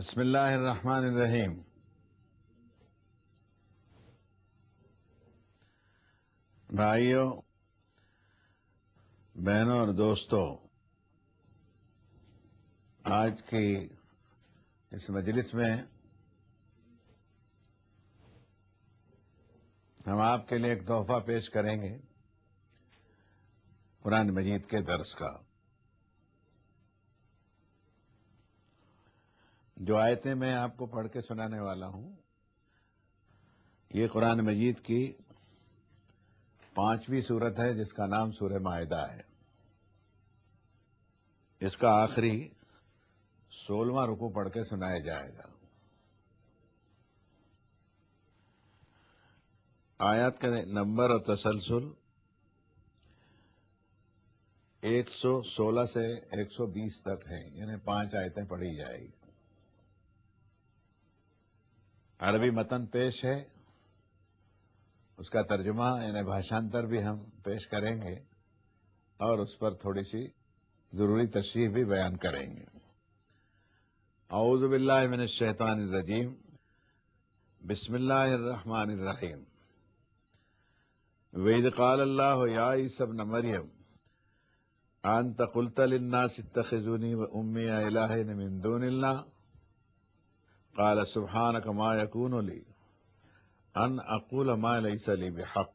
بسم اللہ الرحمن الرحیم۔ بھائیوں، بہنوں اور دوستوں، آج کی اس مجلس میں ہم آپ کے لیے ایک تحفہ پیش کریں گے قرآن مجید کے درس کا۔ جو آیتیں میں آپ کو پڑھ کے سنانے والا ہوں، یہ قرآن مجید کی 5ویں سورت ہے جس کا نام سورہ مائدہ ہے۔ اس کا آخری 16واں رکوع پڑھ کے سنایا جائے گا۔ آیات کا نمبر اور تسلسل 116 سے 120 تک ہے، یعنی 5 آیتیں پڑھی جائے گی۔ عربی متن پیش ہے، اس کا ترجمہ یعنی بھاشانتر بھی ہم پیش کریں گے اور اس پر تھوڑی سی ضروری تشریح بھی بیان کریں گے۔ اعوذ باللہ من الشیطان الرجیم، بسم اللہ الرحمن الرحیم۔ وَإِذْ قَالَ اللَّهُ يَا عِيسَى ابْنَ مَرْيَمَ أَأَنْتَ قُلْتَ لِلنَّاسِ اتَّخِذُونِي وَأُمِّيَ إِلَٰهَيْنِ مِن دُونِ اللَّهِ قال سبحانك ما يكون لي أن أقول ما ليس لي بحق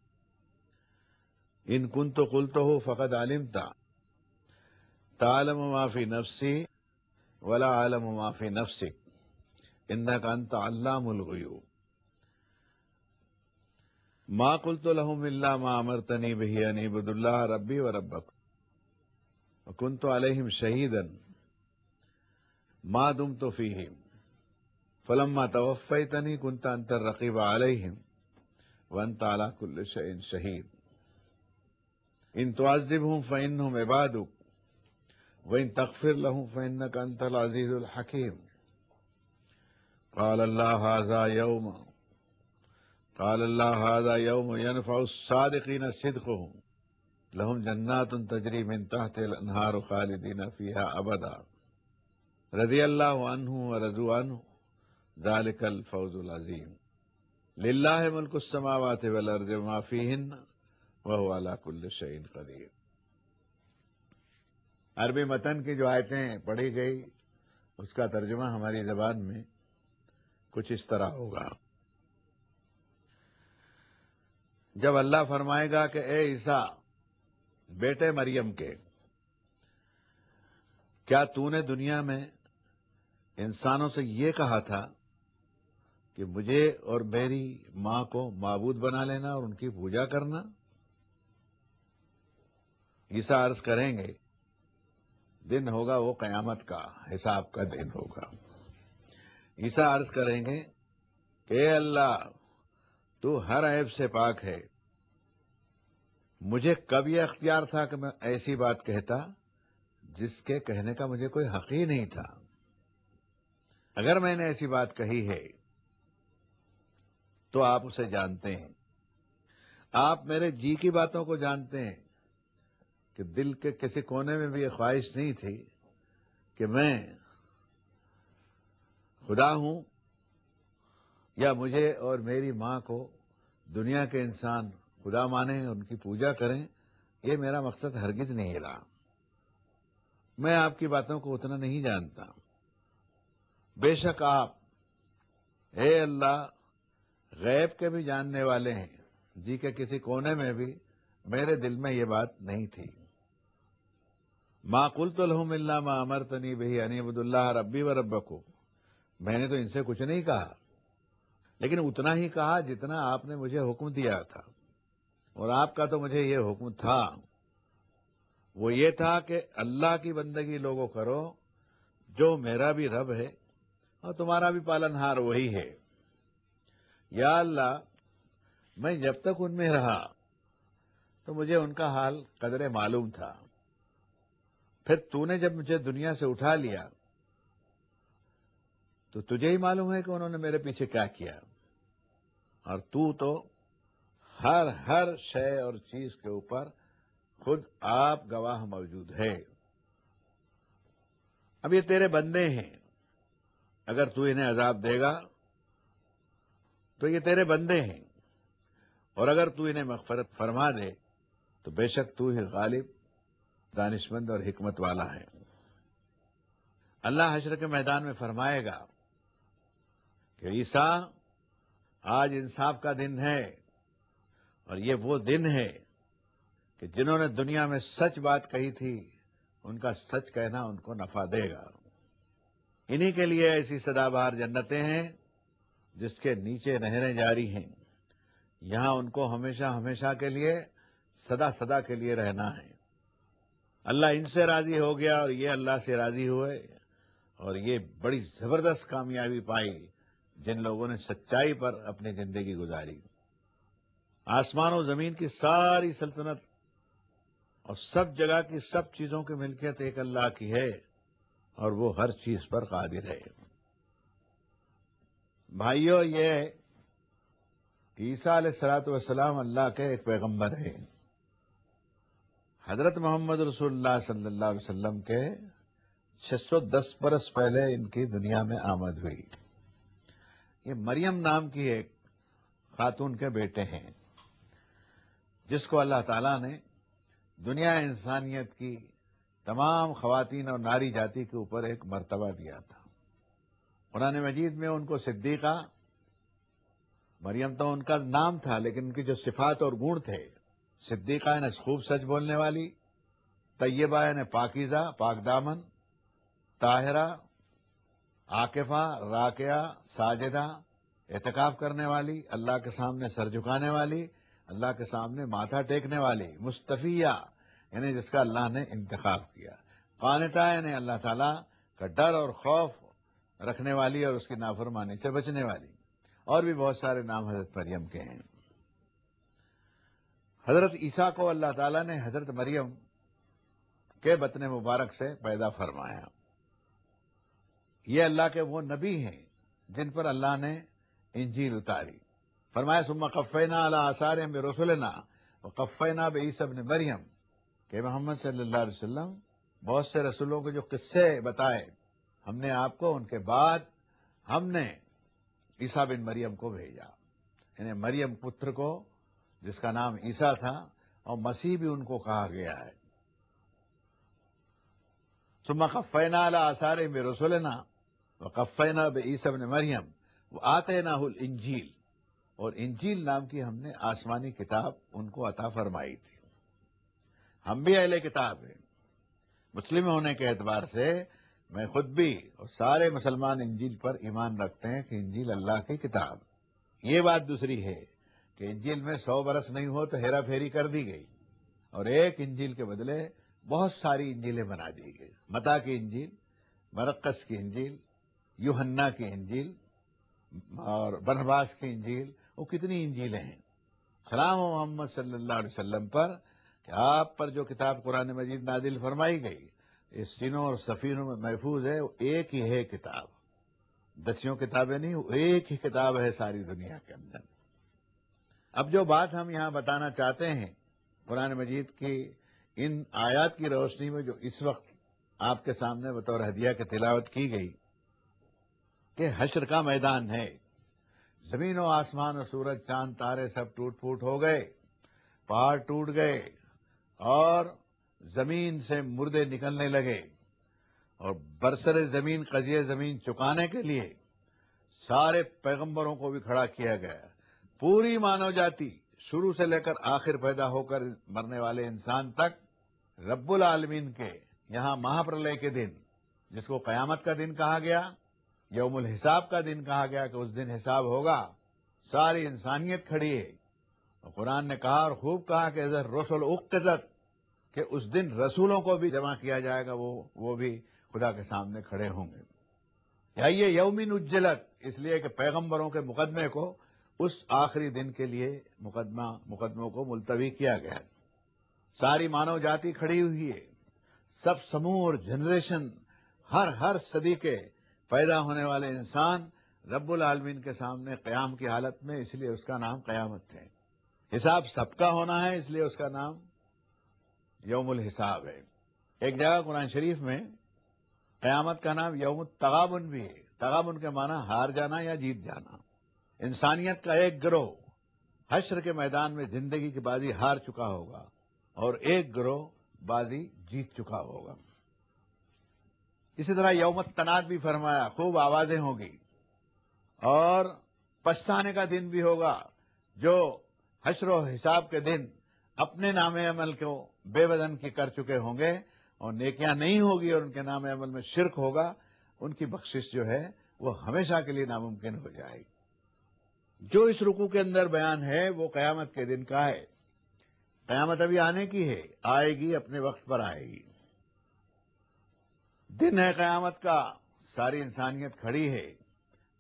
إن كنت قلته فقد علمت تعلم ما في نفسي ولا أعلم ما في نفسك إنك أنت علام الغيوب ما قلت لهم إلا ما أمرتني به أن اعبدوا الله ربي وربكم وكنت عليهم شهيدا ما دمت فيهم فلما توفيتني كنت أنت الرقيب عليهم وأنت على كل شيء شهيد إن تعذبهم فإنهم عبادك وإن تغفر لهم فإنك أنت العزيز الحكيم قال الله هذا يوم ينفع الصادقين صدقهم لهم جنات تجري من تحت الأنهار خالدين فيها أبدا رضي الله عنه ورضوا عنه ذلك الفوز العظیم للہ ملک السماوات والارض وما فیہن وہو علی کل شیء قدیر۔ عربی متن کی جو آیتیں پڑھی گئی اس کا ترجمہ ہماری زبان میں کچھ اس طرح ہوگا۔ جب اللہ فرمائے گا کہ اے عیسیٰ بیٹے مریم کے، کیا تو نے دنیا میں انسانوں سے یہ کہا تھا کہ مجھے اور میری ماں کو معبود بنا لینا اور ان کی پوجا کرنا؟ عیسیٰ عرض کریں گے دن ہوگا وہ قیامت کا، حساب کا دن ہوگا۔ عیسیٰ عرض کریں گے کہ اے اللہ تو ہر عیب سے پاک ہے، مجھے کب یہ اختیار تھا کہ میں ایسی بات کہتا جس کے کہنے کا مجھے کوئی حق ہی نہیں تھا؟ اگر میں نے ایسی بات کہی ہے تو آپ اسے جانتے ہیں، آپ میرے جی کی باتوں کو جانتے ہیں کہ دل کے کسی کونے میں بھی یہ خواہش نہیں تھی کہ میں خدا ہوں یا مجھے اور میری ماں کو دنیا کے انسان خدا مانیں، ان کی پوجا کریں، یہ میرا مقصد ہرگز نہیں رہا۔ میں آپ کی باتوں کو اتنا نہیں جانتا۔ بے شک آپ اے اللہ غیب کے بھی جاننے والے ہیں، جی کے کسی کونے میں بھی میرے دل میں یہ بات نہیں تھی۔ ما قلت لهم الا ما امرتنی به ان اعبدوا اللہ ربی وربکم، میں نے تو ان سے کچھ نہیں کہا، لیکن اتنا ہی کہا جتنا آپ نے مجھے حکم دیا تھا، اور آپ کا تو مجھے یہ حکم تھا، وہ یہ تھا کہ اللہ کی بندگی لوگوں کرو جو میرا بھی رب ہے اور تمہارا بھی پالنہار وہی ہے۔ یا اللہ میں جب تک ان میں رہا تو مجھے ان کا حال قدرے معلوم تھا، پھر تو نے جب مجھے دنیا سے اٹھا لیا تو تجھے ہی معلوم ہے کہ انہوں نے میرے پیچھے کیا کیا، اور تو ہر شے اور چیز کے اوپر خود آپ گواہ موجود ہے۔ اب یہ تیرے بندے ہیں، اگر تو انہیں عذاب دے گا تو یہ تیرے بندے ہیں، اور اگر تو انہیں مغفرت فرما دے تو بے شک تو ہی غالب، دانشمند اور حکمت والا ہے۔ اللہ حشر کے میدان میں فرمائے گا کہ عیسیٰ آج انصاف کا دن ہے، اور یہ وہ دن ہے کہ جنہوں نے دنیا میں سچ بات کہی تھی ان کا سچ کہنا ان کو نفع دے گا۔ انہی کے لیے ایسی سدا بہار جنتیں ہیں جس کے نیچے نہریں جاری ہیں، یہاں ان کو ہمیشہ ہمیشہ کے لیے، سدا سدا کے لیے رہنا ہے۔ اللہ ان سے راضی ہو گیا اور یہ اللہ سے راضی ہوئے، اور یہ بڑی زبردست کامیابی پائی جن لوگوں نے سچائی پر اپنی زندگی گزاری۔ آسمان و زمین کی ساری سلطنت اور سب جگہ کی سب چیزوں کی ملکیت ایک اللہ کی ہے، اور وہ ہر چیز پر قادر ہے۔ بھائیو، یہ عیسیٰ علیہ السلام اللہ کے ایک پیغمبر ہیں۔ حضرت محمد رسول اللہ صلی اللہ علیہ وسلم کے 610 برس پہلے ان کی دنیا میں آمد ہوئی۔ یہ مریم نام کی ایک خاتون کے بیٹے ہیں جس کو اللہ تعالیٰ نے دنیا انسانیت کی تمام خواتین اور ناری جاتی کے اوپر ایک مرتبہ دیا تھا۔ قرآن مجید میں ان کو صدیقہ، مریم تو ان کا نام تھا لیکن ان کی جو صفات اور گن تھے، صدیقہ یعنی خوب سچ بولنے والی، طیبہ یعنی پاکیزہ، پاک دامن، طاہرہ، عاکفہ، راکعہ، ساجدہ، اعتکاف کرنے والی، اللہ کے سامنے سر جھکانے والی، اللہ کے سامنے ماتھا ٹیکنے والی، مستفیہ یعنی جس کا اللہ نے انتخاب کیا، قانتہ یعنی اللہ تعالیٰ کا ڈر اور خوف رکھنے والی اور اس کی نافرمانی سے بچنے والی، اور بھی بہت سارے نام حضرت مریم کے ہیں۔ حضرت عیسیٰ کو اللہ تعالیٰ نے حضرت مریم کے بطن مبارک سے پیدا فرمایا۔ یہ اللہ کے وہ نبی ہیں جن پر اللہ نے انجیل اتاری۔ فرمایا ثم قفینا علی آثارہم برسلنا وقفینا بعیسی ابن مریم، کہ محمد صلی اللہ علیہ وسلم بہت سے رسولوں کے جو قصے بتائے، ہم نے آپ کو ان کے بعد ہم نے عیسیٰ بن مریم کو بھیجا، یعنی مریم پتر کو جس کا نام عیسیٰ تھا، اور مسیح بھی ان کو کہا گیا ہے۔ ثم قفینا علی آثارہم برسلنا وقفینا بعیسی ابن مریم وآتیناہ الانجیل، اور انجیل نام کی ہم نے آسمانی کتاب ان کو عطا فرمائی تھی۔ ہم بھی اہل کتاب ہیں، مسلم ہونے کے اعتبار سے میں خود بھی اور سارے مسلمان انجیل پر ایمان رکھتے ہیں کہ انجیل اللہ کی کتاب۔ یہ بات دوسری ہے کہ انجیل میں 100 برس نہیں ہو تو ہیرا پھیری کر دی گئی، اور ایک انجیل کے بدلے بہت ساری انجیلیں بنا دی گئی۔ متی کی انجیل، مرقس کی انجیل، یوحنا کی انجیل، اور برنباس کی انجیل، وہ کتنی انجیلیں ہیں۔ سلام و محمد صلی اللہ علیہ وسلم پر کہ آپ پر جو کتاب قرآن مجید نازل فرمائی گئی اس سینوں اور سفینوں میں محفوظ ہے، وہ ایک ہی ہے کتاب، دسیوں کتابیں نہیں، وہ ایک ہی کتاب ہے ساری دنیا کے اندر۔ اب جو بات ہم یہاں بتانا چاہتے ہیں قرآن مجید کی ان آیات کی روشنی میں جو اس وقت آپ کے سامنے بطور ہدیہ کے تلاوت کی گئی، کہ حشر کا میدان ہے، زمین و آسمان و سورج چاند تارے سب ٹوٹ پھوٹ ہو گئے، پہاڑ ٹوٹ گئے، اور زمین سے مردے نکلنے لگے، اور برسر زمین قضیہ زمین چکانے کے لیے سارے پیغمبروں کو بھی کھڑا کیا گیا۔ پوری مانو جاتی شروع سے لے کر آخر پیدا ہو کر مرنے والے انسان تک رب العالمین کے یہاں مہا پرلے کے دن، جس کو قیامت کا دن کہا گیا، یوم الحساب کا دن کہا گیا کہ اس دن حساب ہوگا، ساری انسانیت کھڑی ہے۔ اور قرآن نے کہا اور خوب کہا کہ اذا الرسل اقتت، کہ اس دن رسولوں کو بھی جمع کیا جائے گا، وہ بھی خدا کے سامنے کھڑے ہوں گے۔ یا یہ یوم اجلت، اس لیے کہ پیغمبروں کے مقدمے کو اس آخری دن کے لیے مقدموں کو ملتوی کیا گیا۔ ساری مانو جاتی کھڑی ہوئی ہے، سب سموہ اور جنریشن، ہر صدی کے پیدا ہونے والے انسان رب العالمین کے سامنے قیام کی حالت میں، اس لیے اس کا نام قیامت ہے۔ حساب سب کا ہونا ہے، اس لیے اس کا نام یوم الحساب ہے۔ ایک جگہ قرآن شریف میں قیامت کا نام یوم التغابن بھی ہے، تغابن کے معنی ہار جانا یا جیت جانا۔ انسانیت کا ایک گروہ حشر کے میدان میں زندگی کی بازی ہار چکا ہوگا اور ایک گروہ بازی جیت چکا ہوگا۔ اسی طرح یوم التناد بھی فرمایا، خوب آوازیں ہوں گی اور پچھتانے کا دن بھی ہوگا۔ جو حشر و حساب کے دن اپنے نام عمل کو بے بدن کی کر چکے ہوں گے اور نیکیاں نہیں ہوگی اور ان کے نام عمل میں شرک ہوگا، ان کی بخشش جو ہے وہ ہمیشہ کے لیے ناممکن ہو جائے گی۔ جو اس رکوع کے اندر بیان ہے وہ قیامت کے دن کا ہے۔ قیامت ابھی آنے کی ہے، آئے گی، اپنے وقت پر آئے گی۔ دن ہے قیامت کا، ساری انسانیت کھڑی ہے،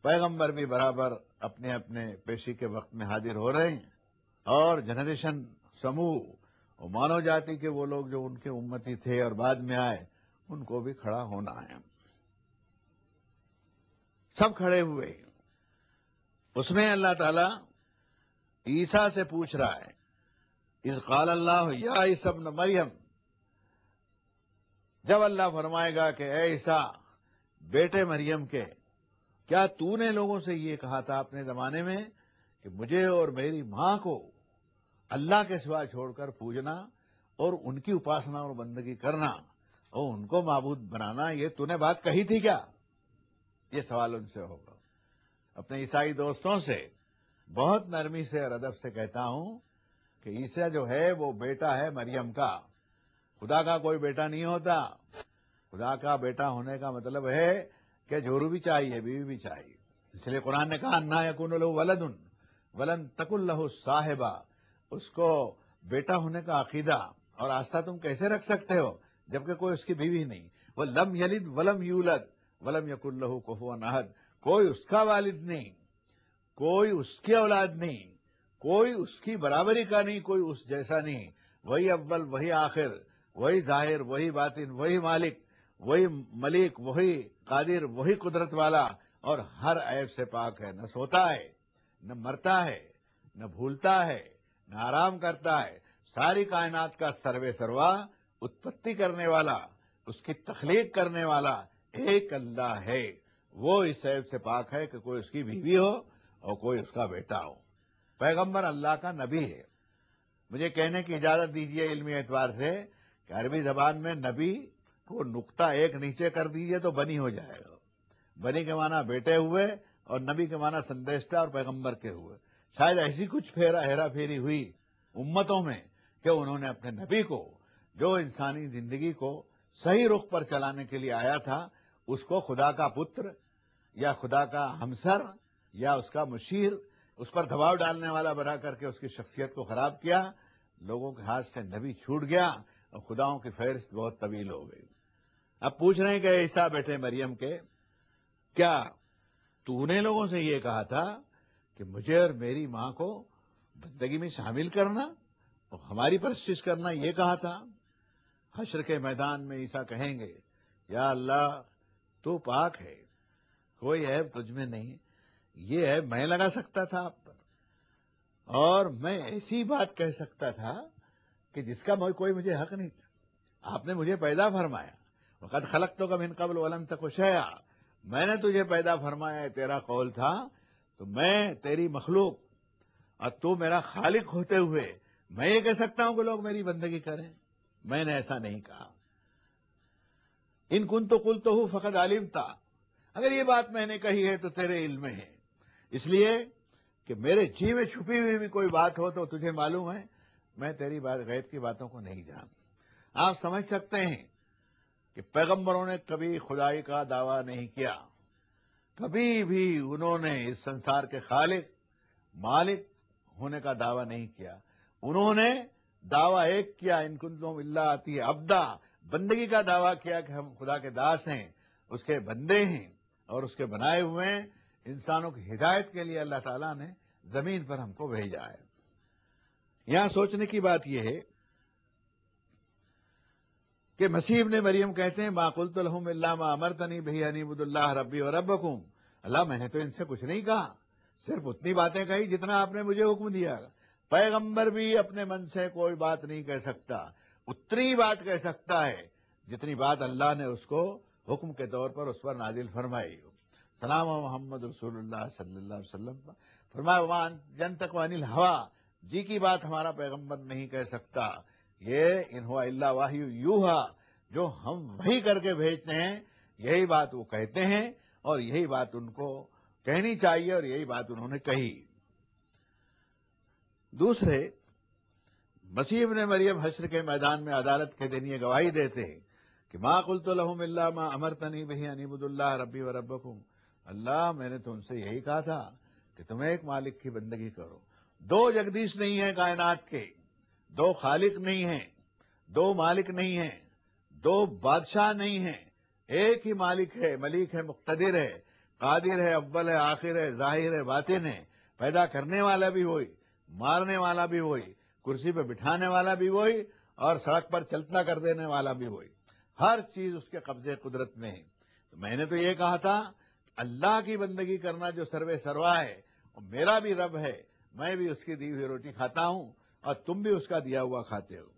پیغمبر بھی برابر اپنے اپنے پیشی کے وقت میں حاضر ہو رہے ہیں، اور جنریشن سموہ اور مانو جاتی کے وہ لوگ جو ان کے امتی تھے اور بعد میں آئے، ان کو بھی کھڑا ہونا ہے۔ سب کھڑے ہوئے۔ اس میں اللہ تعالیٰ عیسیٰ سے پوچھ رہا ہے، اذ قال اللہ یا عیسی ابن مریم، جب اللہ فرمائے گا کہ اے عیسیٰ بیٹے مریم کے، کیا تو نے لوگوں سے یہ کہا تھا اپنے زمانے میں کہ مجھے اور میری ماں کو اللہ کے سوا چھوڑ کر پوجنا اور ان کی اپاسنا اور بندگی کرنا اور ان کو معبود بنانا، یہ تو نے بات کہی تھی کیا؟ یہ سوال ان سے ہوگا۔ اپنے عیسائی دوستوں سے بہت نرمی سے اور ادب سے کہتا ہوں کہ عیسیٰ جو ہے وہ بیٹا ہے مریم کا، خدا کا کوئی بیٹا نہیں ہوتا۔ خدا کا بیٹا ہونے کا مطلب ہے کہ جورو بھی چاہیے، بیوی بھی چاہیے۔ اس لیے قرآن نے کہا انا یکون لہ ولد ولم تکن لہ صاحبہ، اس کو بیٹا ہونے کا عقیدہ اور آستہ تم کیسے رکھ سکتے ہو جبکہ کوئی اس کی بیوی نہیں؟ وہ لم یلد ولم یولد ولم یکن لہ کفوا احد، کوئی اس کا والد نہیں، کوئی اس کی اولاد نہیں، کوئی اس کی برابری کا نہیں، کوئی اس جیسا نہیں۔ وہی اول، وہی آخر، وہی ظاہر، وہی باطن، وہی مالک، وہی ملک، وہی قادر، وہی قدرت والا، اور ہر عیب سے پاک ہے۔ نہ سوتا ہے، نہ مرتا ہے، نہ بھولتا ہے، نہ آرام کرتا ہے۔ ساری کائنات کا سروے سروا، اتپتی کرنے والا، اس کی تخلیق کرنے والا ایک اللہ ہے۔ وہ اس عیب سے پاک ہے کہ کوئی اس کی بیوی ہو اور کوئی اس کا بیٹا ہو۔ پیغمبر اللہ کا نبی ہے۔ مجھے کہنے کی اجازت دیجیے علمی اعتبار سے کہ عربی زبان میں نبی کو نقطہ ایک نیچے کر دیجیے تو بنی ہو جائے گا۔ بنی کے معنی بیٹے ہوئے اور نبی کے معنی سندیشتہ اور پیغمبر کے ہوئے۔ شاید ایسی کچھ ہیرا پھیری ہوئی امتوں میں کہ انہوں نے اپنے نبی کو، جو انسانی زندگی کو صحیح رخ پر چلانے کے لیے آیا تھا، اس کو خدا کا پتر یا خدا کا ہمسر یا اس کا مشیر، اس پر دباؤ ڈالنے والا بنا کر کے اس کی شخصیت کو خراب کیا۔ لوگوں کے ہاتھ سے نبی چھوٹ گیا اور خداؤں کی فہرست بہت طویل ہو گئی۔ اب پوچھ رہے ہیں کہ عیسیٰ بیٹے مریم کے، کیا تو نے لوگوں سے یہ کہا تھا کہ مجھے اور میری ماں کو بندگی میں شامل کرنا اور ہماری پرستش کرنا، یہ کہا تھا؟ حشر کے میدان میں عیسیٰ کہیں گے، یا اللہ تو پاک ہے، کوئی عیب تجھ میں نہیں، یہ عیب میں لگا سکتا تھا آپ پر، اور میں ایسی بات کہہ سکتا تھا کہ جس کا کوئی مجھے حق نہیں تھا۔ آپ نے مجھے پیدا فرمایا، وقد خلقتک من قبل ولم تک شیئا، میں نے تجھے پیدا فرمایا، تیرا قول تھا، تو میں تیری مخلوق اور تو میرا خالق ہوتے ہوئے میں یہ کہہ سکتا ہوں کہ لوگ میری بندگی کریں؟ میں نے ایسا نہیں کہا۔ ان کنت قلتہ فقد علمتا، اگر یہ بات میں نے کہی ہے تو تیرے علم میں ہے، اس لیے کہ میرے جی میں چھپی ہوئی بھی کوئی بات ہو تو تجھے معلوم ہے، میں تیری بات غیب کی باتوں کو نہیں جانتا۔ آپ سمجھ سکتے ہیں کہ پیغمبروں نے کبھی خدائی کا دعویٰ نہیں کیا، کبھی بھی انہوں نے اس سنسار کے خالق مالک ہونے کا دعویٰ نہیں کیا۔ انہوں نے دعویٰ ایک کیا، ان کنتم الا آتی عبدا، بندگی کا دعویٰ کیا کہ ہم خدا کے داس ہیں، اس کے بندے ہیں اور اس کے بنائے ہوئے ہیں۔ انسانوں کی ہدایت کے لیے اللہ تعالیٰ نے زمین پر ہم کو بھیجا ہے۔ یہاں سوچنے کی بات یہ ہے کہ مسیح ابن مریم کہتے ہیں ما قلت لهم الا ما امرتنی به ان اعبدوا اللہ ربی وربکم، اللہ میں نے تو ان سے کچھ نہیں کہا، صرف اتنی باتیں کہی جتنا آپ نے مجھے حکم دیا۔ پیغمبر بھی اپنے من سے کوئی بات نہیں کہہ سکتا، اتنی بات کہہ سکتا ہے جتنی بات اللہ نے اس کو حکم کے طور پر اس پر نازل فرمائی۔ سلام و محمد رسول اللہ صلی اللہ علیہ وسلم پر فرمایا وما ینطق عن الہویٰ، جی کی بات ہمارا پیغمبر نہیں کہہ سکتا، یہ ان ہوا الا وحی یوحیٰ، جو ہم وحی کر کے بھیجتے ہیں یہی بات وہ کہتے ہیں، اور یہی بات ان کو کہنی چاہیے، اور یہی بات انہوں نے کہی۔ دوسرے، مسیح ابن مریم حشر کے میدان میں عدالت کے دن یہ گواہی دیتے ہیں کہ ما قلت لهم الا ما امرتنی به ان اعبدوا اللہ ربی و ربکم، اللہ میں نے تم سے یہی کہا تھا کہ تم ایک مالک کی بندگی کرو، دو جگدیش نہیں ہیں کائنات کے، دو خالق نہیں ہیں، دو مالک نہیں ہیں، دو بادشاہ نہیں ہیں، ایک ہی مالک ہے، ملیک ہے، مقتدر ہے، قادر ہے، اول ہے، آخر ہے، ظاہر ہے، باطن ہے، پیدا کرنے والا بھی وہی، مارنے والا بھی وہی، کرسی پہ بٹھانے والا بھی وہی، اور سڑک پر چلتا کر دینے والا بھی وہی، ہر چیز اس کے قبضے قدرت میں ہے۔ تو میں نے تو یہ کہا تھا اللہ کی بندگی کرنا جو سروے سروا ہے، اور میرا بھی رب ہے، میں بھی اس کی دی ہوئی روٹی کھاتا ہوں اور تم بھی اس کا دیا ہوا کھاتے ہو۔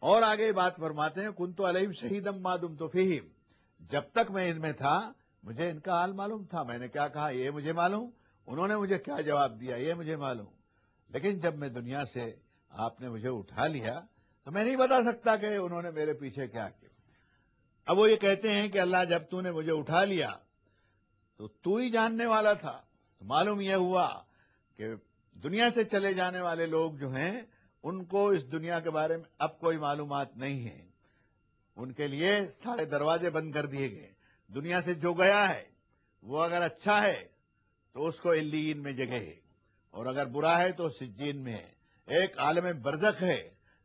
اور آگے بات فرماتے ہیں کنت علیہم شہیدا ما دمت فیہم، جب تک میں ان میں تھا مجھے ان کا حال معلوم تھا، میں نے کیا کہا یہ مجھے معلوم، انہوں نے مجھے کیا جواب دیا یہ مجھے معلوم، لیکن جب میں دنیا سے آپ نے مجھے اٹھا لیا تو میں نہیں بتا سکتا کہ انہوں نے میرے پیچھے کیا کیا۔ اب وہ یہ کہتے ہیں کہ اللہ جب تو نے مجھے اٹھا لیا تو تو ہی جاننے والا تھا، تو معلوم یہ ہوا کہ دنیا سے چلے جانے والے لوگ جو ہیں ان کو اس دنیا کے بارے میں اب کوئی معلومات نہیں ہے، ان کے لیے سارے دروازے بند کر دیے گئے، دنیا سے جو گیا ہے وہ اگر اچھا ہے تو اس کو علیین میں جگہ ہے، اور اگر برا ہے تو سجین میں ہے، ایک عالم برزخ ہے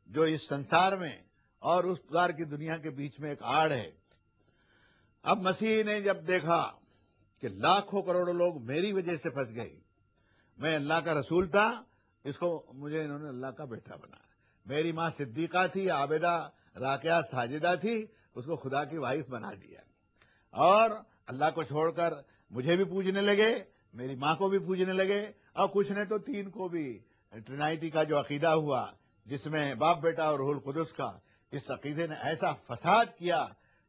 جو اس سنسار میں اور اس دار کی دنیا کے بیچ میں ایک آڑ ہے۔ اب مسیح نے جب دیکھا کہ لاکھوں کروڑوں لوگ میری وجہ سے پھنس گئے، میں اللہ کا رسول تھا، اس کو مجھے انہوں نے اللہ کا بیٹا بنایا، میری ماں صدیقہ تھی، عابدہ راکعہ ساجدہ تھی، اس کو خدا کی وائف بنا دیا، اور اللہ کو چھوڑ کر مجھے بھی پوجنے لگے، میری ماں کو بھی پوجنے لگے، اور کچھ نے تو تین کو بھی، ٹرینائٹی کا جو عقیدہ ہوا جس میں باپ بیٹا اور روح القدس کا، اس عقیدے نے ایسا فساد کیا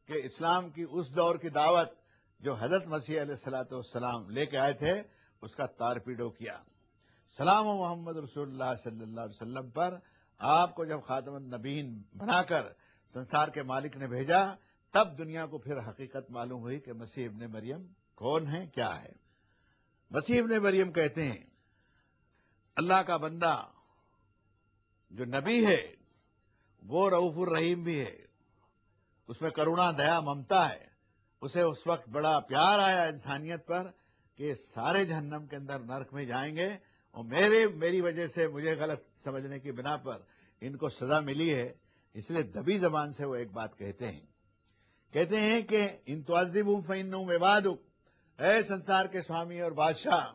کہ اسلام کی اس دور کی دعوت جو حضرت مسیح علیہ الصلوۃ والسلام لے کے آئے تھے اس کا تار پیڑو کیا۔ سلام و محمد رسول اللہ صلی اللہ علیہ وسلم پر آپ کو جب خاتم النبیین بنا کر سنسار کے مالک نے بھیجا تب دنیا کو پھر حقیقت معلوم ہوئی کہ مسیح ابن مریم کون ہے، کیا ہے۔ مسیح ابن مریم کہتے ہیں اللہ کا بندہ جو نبی ہے وہ رؤوف الرحیم بھی ہے، اس میں کرونا دیا ممتا ہے، اسے اس وقت بڑا پیار آیا انسانیت پر کہ سارے جہنم کے اندر نرک میں جائیں گے، اور میری وجہ سے مجھے غلط سمجھنے کی بنا پر ان کو سزا ملی ہے، اس لیے دبی زبان سے وہ ایک بات کہتے ہیں کہ ان تعذبہم فانہم عبادک، اے سنسار کے سوامی اور بادشاہ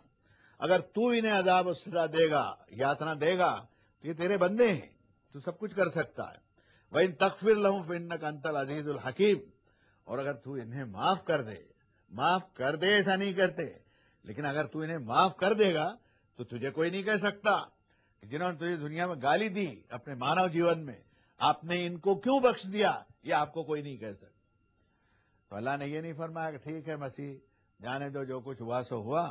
اگر تو انہیں عذاب و سزا دے گا، یاتنا دے گا تو یہ تیرے بندے ہیں، تو سب کچھ کر سکتا ہے، وَإِن تَغْفِرْ لَهُمْ فَإِنَّكَ أَنْتَ الْعَزِيزُ الْحَكِيمُ، اور اگر تو انہیں معاف کر دے ایسا نہیں کرتے، لیکن اگر تو انہیں معاف کر دے گا تو تجھے کوئی نہیں کہہ سکتا کہ جنہوں نے تجھے دنیا میں گالی دی اپنے مانو جیون میں آپ نے ان کو کیوں بخش دیا، یہ آپ کو کوئی نہیں کہہ سکتا۔ تو اللہ نے یہ نہیں فرمایا کہ ٹھیک ہے مسیح جانے دو، جو کچھ ہوا سو ہوا،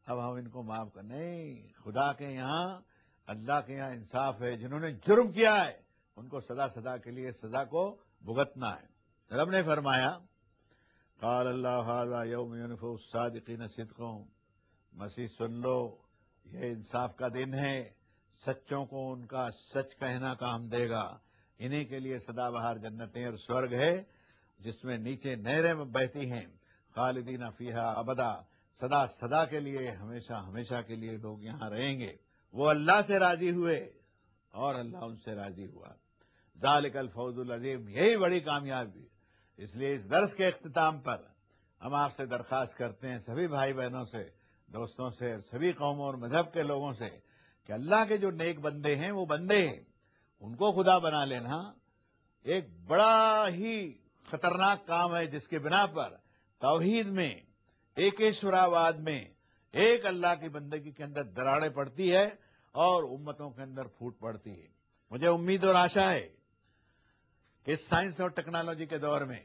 اب ہم ان کو معاف کر، نہیں، خدا کے یہاں، اللہ کے یہاں انصاف ہے، جنہوں نے جرم کیا ہے ان کو سدا کے لیے سزا کو بھگتنا ہے۔ رب نے فرمایا قال اللہ ھذا یوم ینفع الصادقین صدقہم، مسیح سن لو یہ انصاف کا دن ہے، سچوں کو ان کا سچ کہنا کام دے گا، انہی کے لیے سدا بہار جنتیں اور سورگ ہے جس میں نیچے نہریں بہتی ہیں، خالدین فیہا ابدا، سدا کے لیے، ہمیشہ کے لیے لوگ یہاں رہیں گے۔ وہ اللہ سے راضی ہوئے اور اللہ ان سے راضی ہوا، ذالک الفوز العظیم، یہی بڑی کامیابی۔ اس لیے اس درس کے اختتام پر ہم آپ سے درخواست کرتے ہیں، سبھی بھائی بہنوں سے، دوستوں سے، سبھی قوموں اور مذہب کے لوگوں سے، کہ اللہ کے جو نیک بندے ہیں وہ بندے ہیں، ان کو خدا بنا لینا ایک بڑا ہی خطرناک کام ہے، جس کے بنا پر توحید میں، ایکیشورآباد میں، ایک اللہ کی بندگی کے اندر دراڑیں پڑتی ہے اور امتوں کے اندر پھوٹ پڑتی ہے۔ مجھے امید اور آشا ہے کہ اس سائنس اور ٹیکنالوجی کے دور میں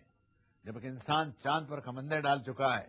جب کہ انسان چاند پر کمندیں ڈال چکا ہے